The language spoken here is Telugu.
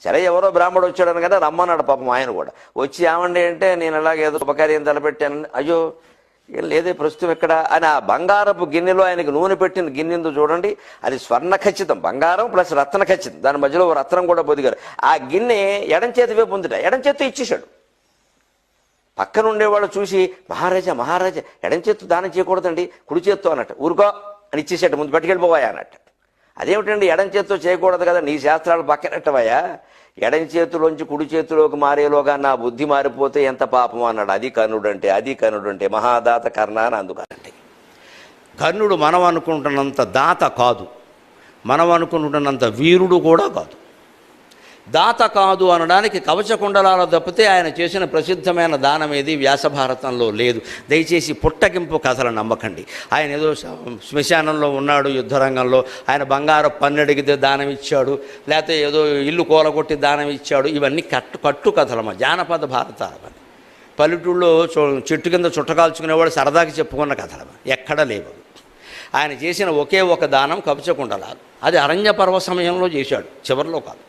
సరే ఎవరో బ్రాహ్మడు వచ్చాడని కదా రమ్మన్నాడు పాపం ఆయన కూడా. వచ్చి ఏమండి అంటే నేను ఇలాగేదో ఉపకార్యం తలపెట్టాను. అయ్యో ఏం లేదే ప్రస్తుతం ఎక్కడ అని ఆ బంగారపు గిన్నెలో ఆయనకి నూనె పెట్టిన గిన్నెందు చూడండి, అది స్వర్ణ ఖచ్చితం, బంగారం ప్లస్ రత్న ఖచ్చితం, దాని మధ్యలో రత్నం కూడా పొదిగారు. ఆ గిన్నె ఎడం చేతి వైపు ఉందిట, ఎడం చేతితో ఇచ్చేశాడు. పక్కన ఉండేవాళ్ళు చూసి మహారాజా మహారాజా ఎడం చేత్తు దానం చేయకూడదండి, కుడి చేత్తో అన్నట్టు. ఊరుకో అని ఇచ్చేసాడు, ముందు పట్టుకెళ్ళిపోవాయా అన్నట్టు. అదేమిటండి ఎడం చేత్తో చేయకూడదు కదా, నీ శాస్త్రాలు పక్కనట్టవయ్యా, ఎడం చేతిలోంచి కుడి చేతిలోకి మారేలోగా నా బుద్ధి మారిపోతే ఎంత పాపం అన్నాడు. అది కర్ణుడు అంటే మహాదాత కర్ణ అని అందుకనండి. కర్ణుడు మనం అనుకుంటున్నంత దాత కాదు, మనం అనుకుంటున్నంత వీరుడు కూడా కాదు. దాత కాదు అనడానికి కవచకుండలాల తప్పితే ఆయన చేసిన ప్రసిద్ధమైన దానం ఏది వ్యాసభారతంలో లేదు. దయచేసి పుట్టగింపు కథలు నమ్మకండి. ఆయన ఏదో శ్మశానంలో ఉన్నాడు యుద్ధరంగంలో, ఆయన బంగారు పన్నెడిగితే దానం ఇచ్చాడు, లేకపోతే ఏదో ఇల్లు కూలగొట్టి దానం ఇచ్చాడు, ఇవన్నీ కట్టు కథలమ్మా, జానపద భారతాలు. పల్లెటూళ్ళలో చెట్టు కింద చుట్టకాల్చుకునేవాడు సరదాకి చెప్పుకున్న కథలమ్మా, ఎక్కడా లేవు. ఆయన చేసిన ఒకే ఒక దానం కవచకుండలాలు, అది అరణ్య పర్వ సమయంలో చేశాడు, చివరిలో కాదు.